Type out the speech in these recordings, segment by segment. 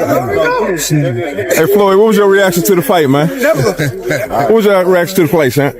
Hey Floyd, what was your reaction to the fight, man? What was your reaction to the fight, son?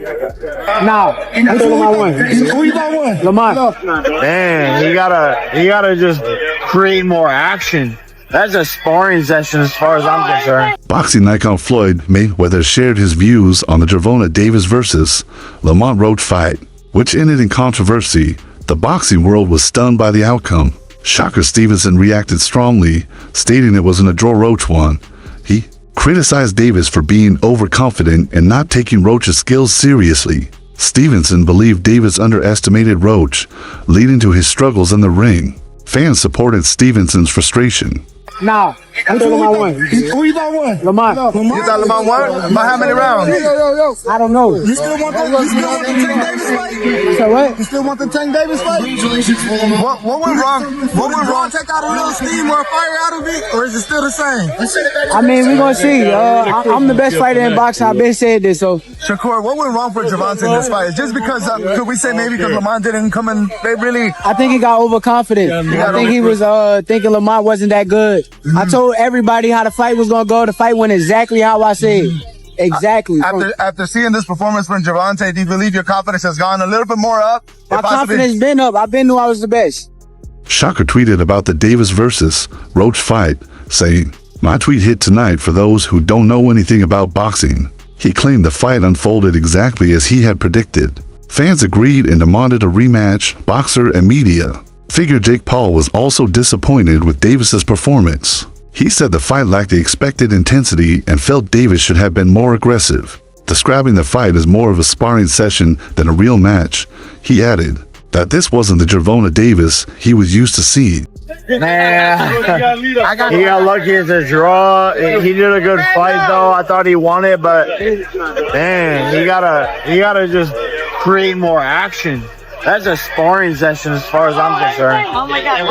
Nah, I told him I won. Who you got won? Lamont. Man, he gotta just create more action. That's a sparring session as far as I'm concerned. Boxing icon Floyd Mayweather shared his views on the Gervonta versus Lamont Roach fight, which ended in controversy. The boxing world was stunned by the outcome. Shocker Stevenson reacted strongly, stating it wasn't a draw Roach won. He criticized Davis for being overconfident and not taking Roach's skills seriously. Stevenson believed Davis underestimated Roach, leading to his struggles in the ring. Fans supported Stevenson's frustration. Nah, I told him I won. Who you got won? Lamont. You thought Lamont won? By how many rounds? I don't know. You still want the Tank Davis fight? So what? You still want the Tank Davis fight? What went wrong? What went wrong? Take out a little steam or fire out of it, or is it still the same? I mean, we're gonna see. I'm the best fighter in boxing. I've been saying this, so. Shakur, what went wrong for Gervonta in this fight? Just because, could we say maybe because Lamont didn't come in, they really... I think he got overconfident. I think he was thinking Lamont wasn't that good. I told everybody how the fight was gonna go. The fight went exactly how I said. Exactly. After seeing this performance from Gervonta, do you believe your confidence has gone a little bit more up? My confidence been up. I've been knew I was the best. Shocker tweeted about the Davis versus Roach fight, saying, "My tweet hit tonight for those who don't know anything about boxing." He claimed the fight unfolded exactly as he had predicted. Fans agreed and demanded a rematch. Boxer and media figure Jake Paul was also disappointed with Davis's performance. He said the fight lacked the expected intensity and felt Davis should have been more aggressive. Describing the fight as more of a sparring session than a real match, he added that this wasn't the Gervonta Davis he was used to seeing. Man, he got lucky as a draw. He did a good fight though. I thought he won it, but man, he gotta just create more action. That's a sparring session as far as I'm concerned. Oh my God.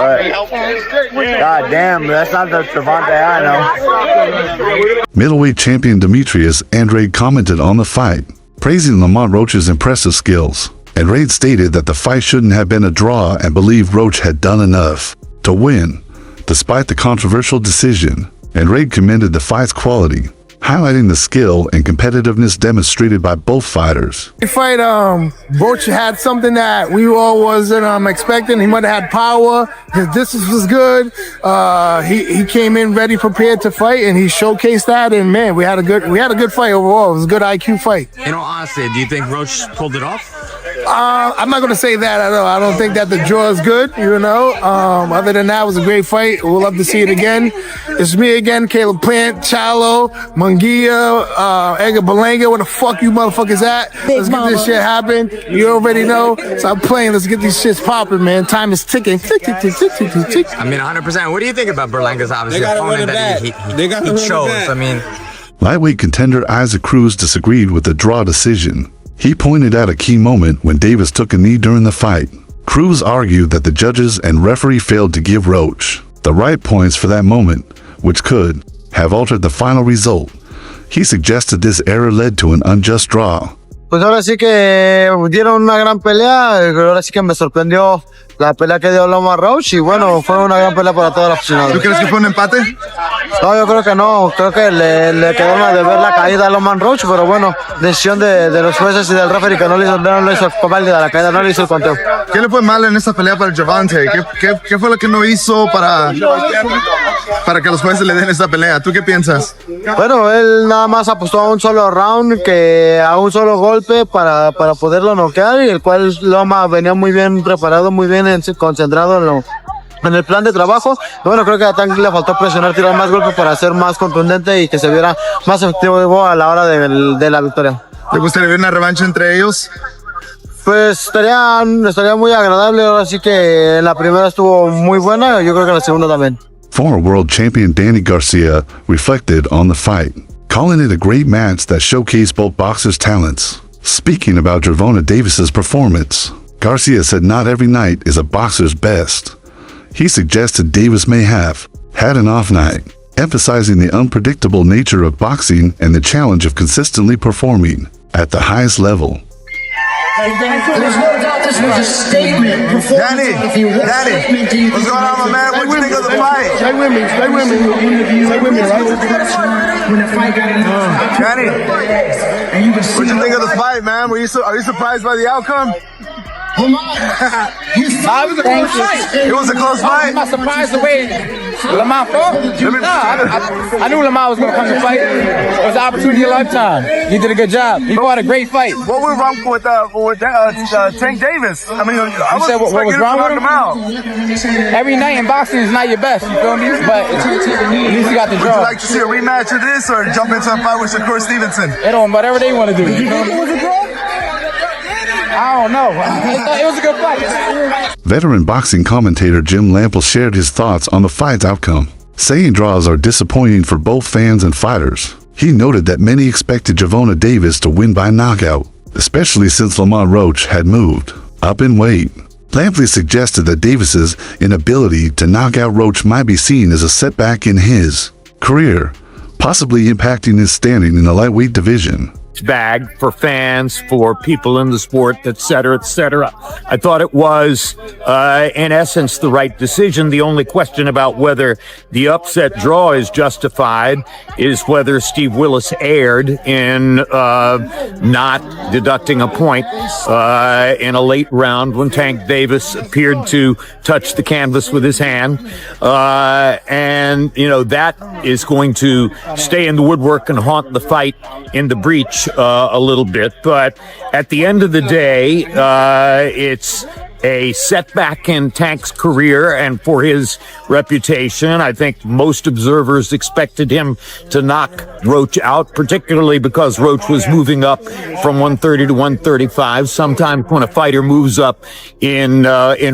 God damn, that's not the Gervonta I know. Middleweight champion Demetrius Andrade commented on the fight, praising Lamont Roach's impressive skills. Andrade stated that the fight shouldn't have been a draw and believed Roach had done enough to win, despite the controversial decision. Andrade commended the fight's quality, highlighting the skill and competitiveness demonstrated by both fighters. The fight, Roach had something that we all wasn't expecting. He might have had power. His distance was good. He came in ready, prepared to fight, and he showcased that. And man, we had a good fight overall. It was a good IQ fight. In all honesty, do you think Roach pulled it off? I'm not going to say that at all. I don't think that the draw is good, you know. Other than that, it was a great fight. We'll love to see it again. It's me again, Caleb Plant, Chalo, Munguia, Edgar Berlanga. Where the fuck you motherfuckers at? Let's get this shit happen. You already know. Stop playing. Let's get these shits popping, man. Time is ticking. Tick, tick, tick, tick, tick, tick, tick. I mean, 100%. What do you think about Berlanga's obviously opponent that he chose? I mean, lightweight contender Isaac Cruz disagreed with the draw decision. He pointed out a key moment when Davis took a knee during the fight. Cruz argued that the judges and referee failed to give Roach the right points for that moment, which could have altered the final result. He suggested this error led to an unjust draw. Pues ahora sí que dieron una gran pelea. Ahora sí que me sorprendió la pelea que dio Lamont Roach y bueno, fue una gran pelea para todos los aficionados. ¿Tú crees que fue un empate? No, yo creo que no. Creo que le quedó de ver la caída a Lamont Roach, pero bueno, decisión de los jueces y del referee que no le hizo válida la caída, no le hizo el conteo. ¿Qué le fue mal en esta pelea para Gervonta? ¿Qué fue lo que no hizo para que los jueces le den esta pelea? ¿Tú qué piensas? Bueno, él nada más apostó a un solo round, a un solo golpe para poderlo noquear, y el cual Loma venía muy bien preparado, muy bien concentrado en el plan de trabajo. Bueno, creo que a Tank le faltó presionar, tirar más golpes para ser más contundente y que se viera más efectivo a la hora de la victoria. ¿Te gustaría ver una revancha entre ellos? Pues estaría muy agradable. Ahora sí que en la primera estuvo muy buena, yo creo que en la segunda también. Former world champion Danny Garcia reflected on the fight, calling it a great match that showcased both boxers' talents. Speaking about Gervonta Davis's performance, Garcia said not every night is a boxer's best. He suggested Davis may have had an off night, emphasizing the unpredictable nature of boxing and the challenge of consistently performing at the highest level. Danny, what's going on, my man? What do you think of the fight? Stay with me, right? Danny, what do you think of the fight, man? Are you surprised by the outcome? I was a close fight. It was a close fight. I'm not surprised the way Lamont fought. I knew Lamont was going to come to fight. It was an opportunity of a lifetime. He did a good job. He fought a great fight. What went wrong with Tank Davis? I mean, I was what was wrong with him? Out. Every night in boxing is not your best, you feel me? But at least you got the Would draw. you like to see a rematch of this or jump into a fight with Shakur Stevenson? They don't, whatever they want to do. You know? I don't know. It was a good fight. Veteran boxing commentator Jim Lample shared his thoughts on the fight's outcome, saying draws are disappointing for both fans and fighters. He noted that many expected Gervonta Davis to win by knockout, especially since Lamont Roach had moved up in weight. Lampley suggested that Davis's inability to knock out Roach might be seen as a setback in his career, possibly impacting his standing in the lightweight division. Bag for fans, for people in the sport, etc., etc. I thought it was, in essence, the right decision. The only question about whether the upset draw is justified is whether Steve Willis erred in not deducting a point in a late round when Tank Davis appeared to touch the canvas with his hand. And, you know, that is going to stay in the woodwork and haunt the fight in the breach a little bit, but at the end of the day, it's a setback in Tank's career and for his reputation. I think most observers expected him to knock Roach out, particularly because Roach was moving up from 130 to 135. Sometimes when a fighter moves up in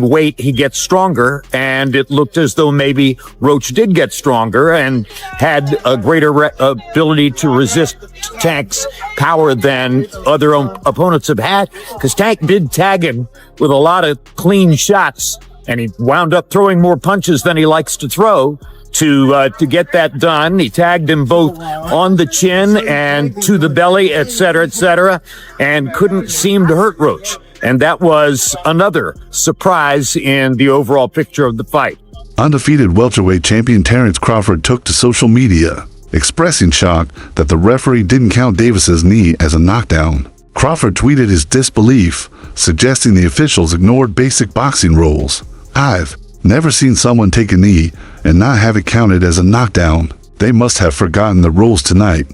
weight, he gets stronger, and it looked as though maybe Roach did get stronger and had a greater ability to resist Tank's power than other opponents have had, because Tank did tag him with a lot of clean shots, and he wound up throwing more punches than he likes to throw to get that done. He tagged him both on the chin and to the belly, etc., and couldn't seem to hurt Roach. And that was another surprise in the overall picture of the fight. Undefeated welterweight champion Terrence Crawford took to social media, expressing shock that the referee didn't count Davis's knee as a knockdown. Crawford tweeted his disbelief, suggesting the officials ignored basic boxing rules. "I've never seen someone take a knee and not have it counted as a knockdown. They must have forgotten the rules tonight,"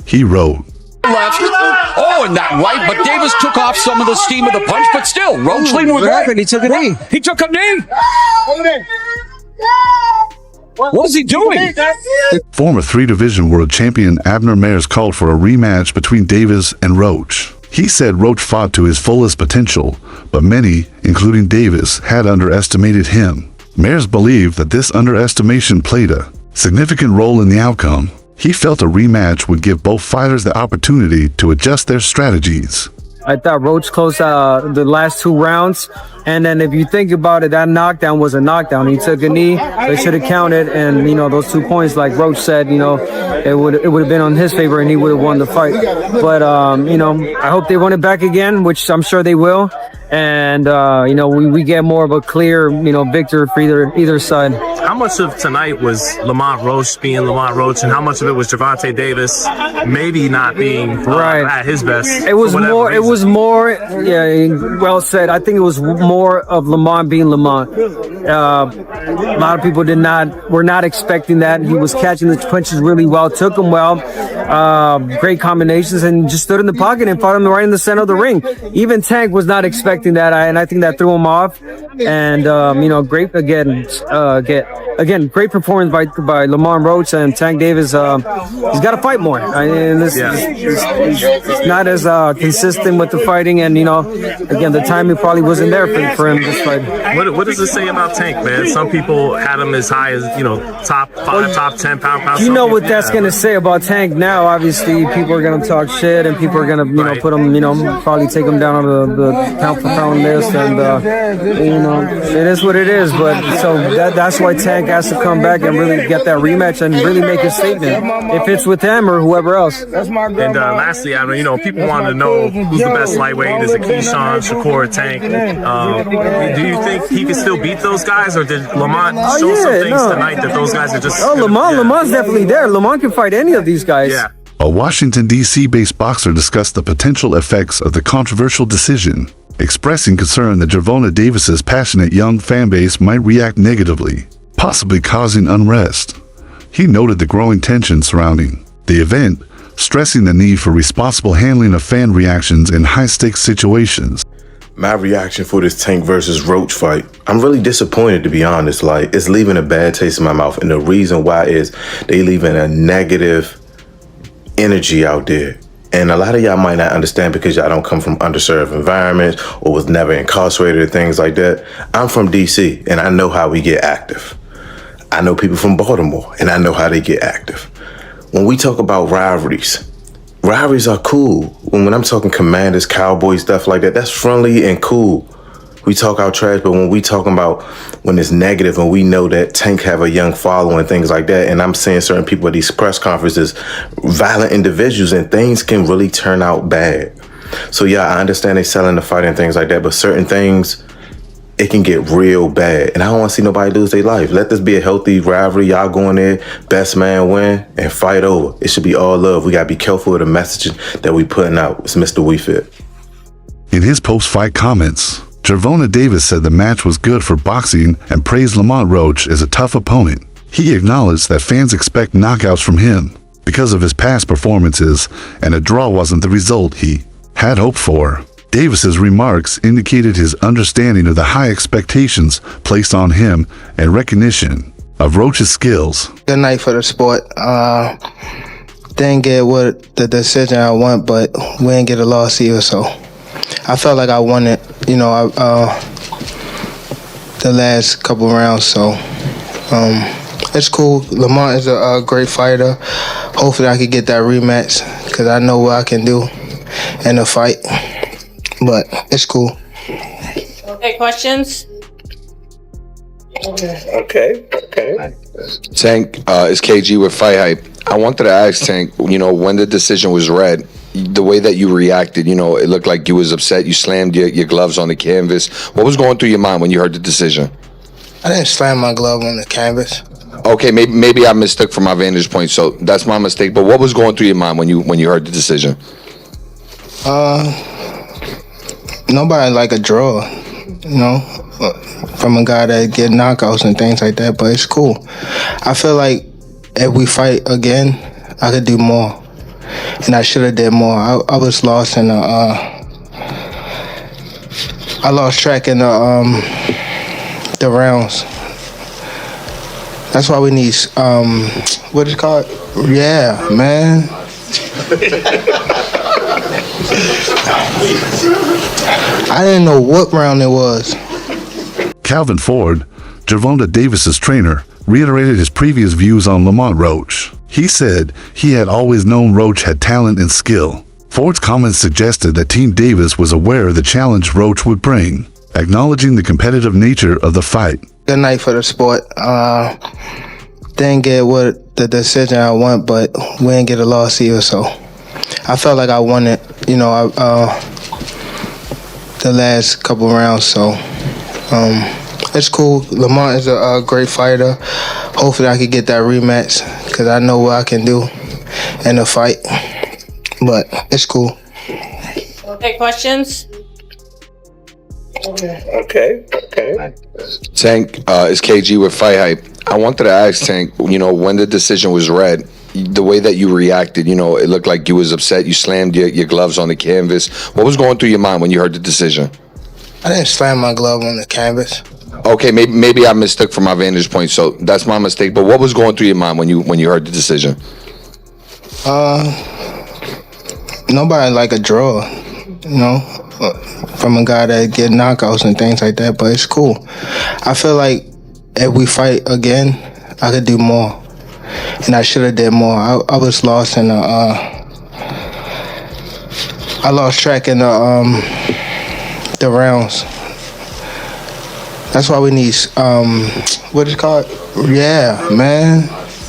he wrote. Left. Oh, and that right, but Davis took off some of the steam of the punch, but still, Roach leaned with that. He took a knee. He took a knee. What was he doing? Former 3-division world champion Abner Mares called for a rematch between Davis and Roach. He said Roach fought to his fullest potential, but many, including Davis, had underestimated him. Mares believed that this underestimation played a significant role in the outcome. He felt a rematch would give both fighters the opportunity to adjust their strategies. I thought Roach closed the last 2 rounds. And then if you think about it, that knockdown was a knockdown. He took a knee. They should have counted. And, you know, those 2 points, like Roach said, you know, it would have been on his favor and he would have won the fight. But, you know, I hope they run it back again, which I'm sure they will. And, you know, we get more of a clear, you know, victor for either side. How much of tonight was Lamont Roach being Lamont Roach, and how much of it was Gervonta Davis maybe not being at his best? It was more. It was more. Yeah, well said. I think it was more of Lamont being Lamont. A lot of people were not expecting that. He was catching the punches really well, took them well, great combinations, and just stood in the pocket and fought him right in the center of the ring. Even Tank was not expecting that, and I think that threw him off. And you know, great great performance by Lamont Roach, and Tank Davis. He's got to fight more. And he's not as consistent with the fighting, and you know, again, the timing probably wasn't there for him this fight. What does it say about Tank, man? Some people had him as high as, you know, top 5, top 10 pound. You know what that's going to say about Tank now. Obviously, people are going to talk shit, and people are going to, you know, put him, you know, probably take him down on the pound for pound list, and you know, it is what it is. But so that's why Tank, has to come back and really get that rematch and really make a statement, if it's with him or whoever else. And lastly, I mean, you know, people wanted to know who's the best lightweight. Is it Keyshawn, Shakur, Tank? Do you think he can still beat those guys, or did Lamont show some things tonight that those guys are just? Oh, Lamont's definitely there. Lamont can fight any of these guys. Yeah. A Washington, D.C.-based boxer discussed the potential effects of the controversial decision, expressing concern that Gervonta Davis's passionate young fanbase might react negatively, possibly causing unrest. He noted the growing tension surrounding the event, stressing the need for responsible handling of fan reactions in high-stakes situations. My reaction for this Tank versus Roach fight, I'm really disappointed, to be honest. Like, it's leaving a bad taste in my mouth, and the reason why is they leaving a negative energy out there. And a lot of y'all might not understand because y'all don't come from underserved environments or was never incarcerated or things like that. I'm from DC and I know how we get active. I know people from Baltimore and I know how they get active. When we talk about rivalries are cool. When I'm talking Commanders, Cowboys, stuff like that, that's friendly and cool. We talk our trash, but when we talking about when it's negative and we know that Tank have a young following, things like that, and I'm seeing certain people at these press conferences, violent individuals, and things can really turn out bad. So yeah, I understand they selling the fight and things like that, but certain things, it can get real bad. And I don't want to see nobody lose their life. Let this be a healthy rivalry. Y'all go in there, best man win, and fight over. It should be all love. We got to be careful with the messaging that we putting out. It's Mr. We Fit. In his post-fight comments, Gervonta Davis said the match was good for boxing and praised Lamont Roach as a tough opponent. He acknowledged that fans expect knockouts from him because of his past performances, and a draw wasn't the result he had hoped for. Davis's remarks indicated his understanding of the high expectations placed on him and recognition of Roach's skills. Good night for the sport. Didn't get what the decision I want, but we didn't get a loss either, so I felt like I won it, you know, the last couple rounds, so it's cool. Lamont is a great fighter. Hopefully I could get that rematch because I know what I can do in a fight, but it's cool. Okay, questions? Okay. Tank, it's KG with Fight Hype. I wanted to ask Tank, you know, when the decision was read, the way that you reacted, you know, it looked like you was upset. You slammed your gloves on the canvas. What was going through your mind when you heard the decision? I didn't slam my glove on the canvas. Okay, maybe I mistook from my vantage point, so that's my mistake. But what was going through your mind when you heard the decision? Nobody like a draw, you know, from a guy that get knockouts and things like that, but it's cool. I feel like if we fight again, I could do more. And I should have did more. I was lost in the I lost track in the rounds. That's why we need what is it called? Yeah, man. I didn't know what round it was. Calvin Ford, Gervonta Davis's trainer, reiterated his previous views on Lamont Roach. He said he had always known Roach had talent and skill. Ford's comments suggested that Team Davis was aware of the challenge Roach would bring, acknowledging the competitive nature of the fight. Good night for the sport. Didn't get what the decision I want, but we didn't get a loss either, so I felt like I won it, you know, the last couple rounds, so it's cool. Lamont is a great fighter. Hopefully I could get that rematch because I know what I can do in a fight, but it's cool. Okay, questions? Okay. Tank, it's KG with Fight Hype. I wanted to ask Tank, you know, when the decision was read, the way that you reacted, you know, it looked like you was upset. You slammed your gloves on the canvas. What was going through your mind when you heard the decision? I didn't slam my glove on the canvas. Okay, maybe I mistook from my vantage point, so that's my mistake. But what was going through your mind when you heard the decision? Nobody like a draw, you know, from a guy that get knockouts and things like that, but it's cool. I feel like if we fight again, I could do more, and I should have did more. I was lost in the I lost track in the rounds. That's why we need what is it called? Yeah, man.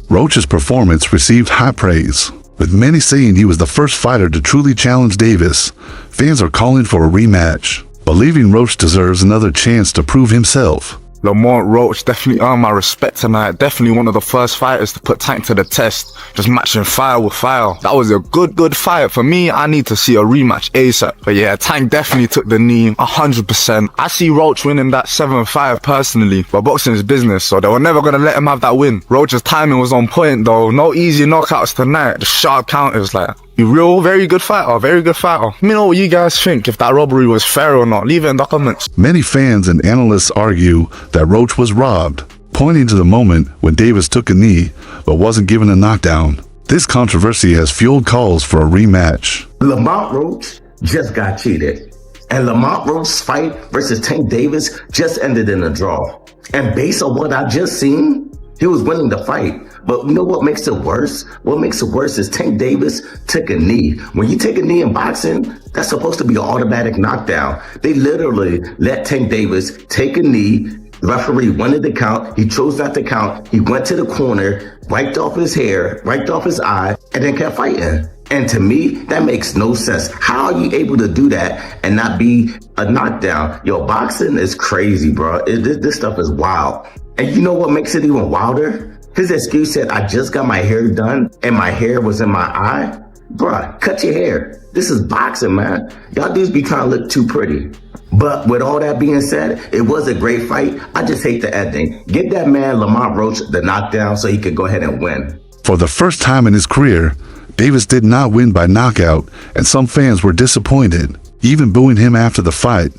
Roach's performance received high praise, with many saying he was the first fighter to truly challenge Davis. Fans are calling for a rematch, believing Roach deserves another chance to prove himself. Lamont Roach definitely earned my respect tonight. Definitely one of the first fighters to put Tank to the test. Just matching fire with fire. That was a good fight. For me, I need to see a rematch ASAP. But yeah, Tank definitely took the knee 100%. I see Roach winning that 7-5 personally. But boxing is business, so they were never going to let him have that win. Roach's timing was on point though. No easy knockouts tonight. The sharp counters, like, real, very good fighter, very good fighter. Let me know what you guys think, if that robbery was fair or not. Leave it in the comments. Many fans and analysts argue that Roach was robbed, pointing to the moment when Davis took a knee but wasn't given a knockdown. This controversy has fueled calls for a rematch. Lamont Roach just got cheated, and Lamont Roach's fight versus Tank Davis just ended in a draw. And based on what I just seen, he was winning the fight. But you know what makes it worse? What makes it worse is Tank Davis took a knee. When you take a knee in boxing, that's supposed to be an automatic knockdown. They literally let Tank Davis take a knee. The referee wanted the count. He chose not to count. He went to the corner, wiped off his hair, wiped off his eye, and then kept fighting. And to me, that makes no sense. How are you able to do that and not be a knockdown? Yo, boxing is crazy, bro. This stuff is wild. And you know what makes it even wilder? His excuse said, I just got my hair done and my hair was in my eye. Bruh, cut your hair. This is boxing, man. Y'all dudes be trying to look too pretty. But with all that being said, it was a great fight. I just hate the ending. Give that man Lamont Roach the knockdown so he could go ahead and win. For the first time in his career, Davis did not win by knockout, and some fans were disappointed, even booing him after the fight.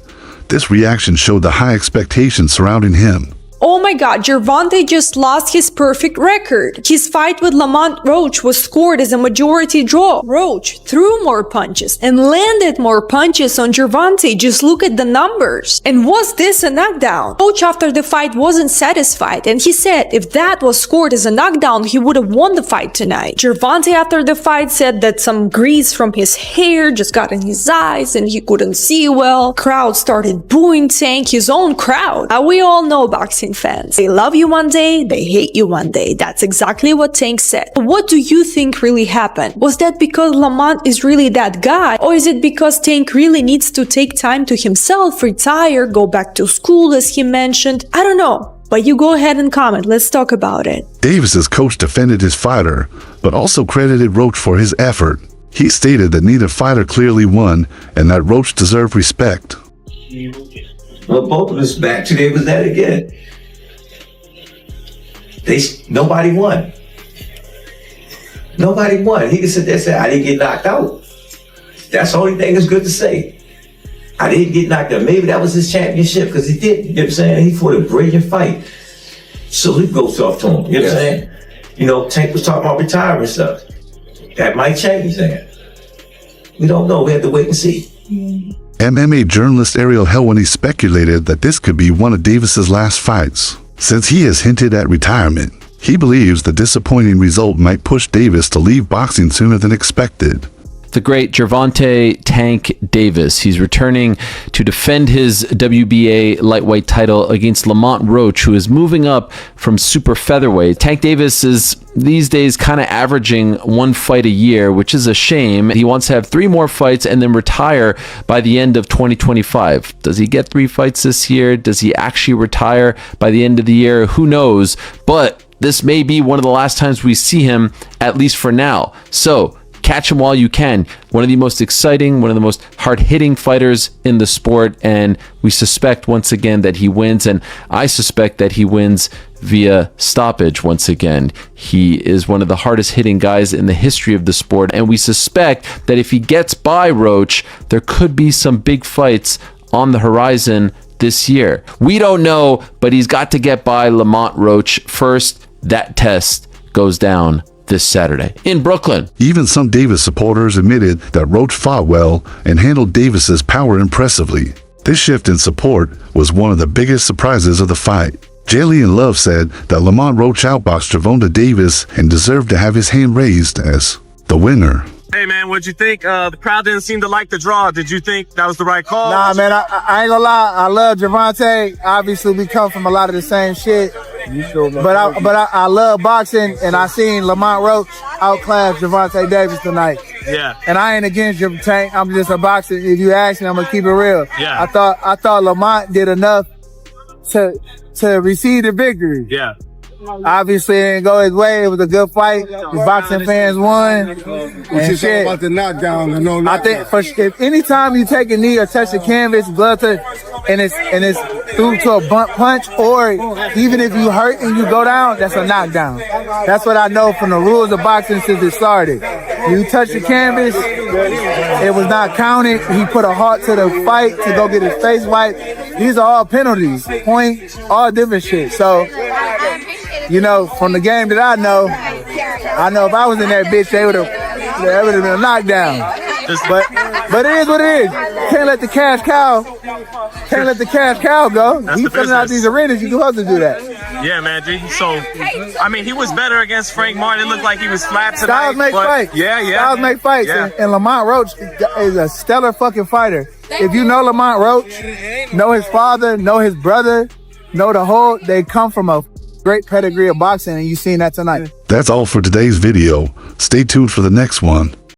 This reaction showed the high expectations surrounding him. Oh my god, Gervonta just lost his perfect record. His fight with Lamont Roach was scored as a majority draw. Roach threw more punches and landed more punches on Gervonta. Just look at the numbers. And was this a knockdown? Roach after the fight wasn't satisfied, and he said if that was scored as a knockdown, he would have won the fight tonight. Gervonta after the fight said that some grease from his hair just got in his eyes and he couldn't see well. Crowd started booing Tank, his own crowd. We all know boxing fans. They love you one day, they hate you one day. That's exactly what Tank said. What do you think really happened? Was that because Lamont is really that guy? Or is it because Tank really needs to take time to himself, retire, go back to school as he mentioned? I don't know. But you go ahead and comment. Let's talk about it. Davis's coach defended his fighter, but also credited Roach for his effort. He stated that neither fighter clearly won and that Roach deserved respect. Well, both of us back today was that again. Nobody won. Nobody won. He can sit there and say, I didn't get knocked out. That's the only thing that's good to say. I didn't get knocked out. Maybe that was his championship because he didn't. You know what I'm saying? He fought a brilliant fight. So he goes off to him. You know what I'm saying? You know, Tank was talking about retirement stuff. That might change that. We don't know. We have to wait and see. MMA journalist Ariel Helwani speculated that this could be one of Davis's last fights. Since he has hinted at retirement, he believes the disappointing result might push Davis to leave boxing sooner than expected. The great Gervonta Tank Davis. He's returning to defend his WBA lightweight title against Lamont Roach, who is moving up from super featherweight. Tank Davis is these days kind of averaging one fight a year, which is a shame. He wants to have 3 more fights and then retire by the end of 2025. Does he get 3 fights this year? Does he actually retire by the end of the year? Who knows? But this may be one of the last times we see him, at least for now. So catch him while you can. One of the most exciting, one of the most hard-hitting fighters in the sport, and we suspect once again that he wins, and I suspect that he wins via stoppage once again. He is one of the hardest-hitting guys in the history of the sport, and we suspect that if he gets by Roach, there could be some big fights on the horizon this year. We don't know, but he's got to get by Lamont Roach first. That test goes down this Saturday in Brooklyn. Even some Davis supporters admitted that Roach fought well and handled Davis's power impressively. This shift in support was one of the biggest surprises of the fight. Jalen Love said that Lamont Roach outboxed Gervonta Davis and deserved to have his hand raised as the winner. Hey man, what'd you think? The crowd didn't seem to like the draw. Did you think that was the right call? Nah, man, I ain't gonna lie. I love Gervonta. Obviously, we come from a lot of the same shit. But I love boxing, and I seen Lamont Roach outclass Gervonta Davis tonight. Yeah. And I ain't against Jim Tank. I'm just a boxer. If you ask me, I'm gonna keep it real. Yeah. I thought Lamont did enough to receive the victory. Yeah. Obviously, it didn't go his way. It was a good fight. The boxing fans won. What you say about the knockdown? I think if anytime you take a knee or touch the canvas, blood touch, and it's through to a bunt punch, or even if you hurt and you go down, that's a knockdown. That's what I know from the rules of boxing since it started. You touch the canvas, it was not counted. He put a halt to the fight to go get his face wiped. These are all penalties, points, all different shit. So, you know, from the game that I know if I was in that bitch, there would have been a knockdown. But it is what it is. Can't let the cash cow go. You filling out these arenas, you supposed to do that. Yeah, man. So, I mean, he was better against Frank Martin. It looked like he was flat tonight. Styles make fights. Yeah. Styles make fights. Yeah. And Lamont Roach is a stellar fucking fighter. If you know Lamont Roach, know his father, know his brother, know the whole, they come from a great pedigree of boxing, and you seen that tonight. That's all for today's video. Stay tuned for the next one.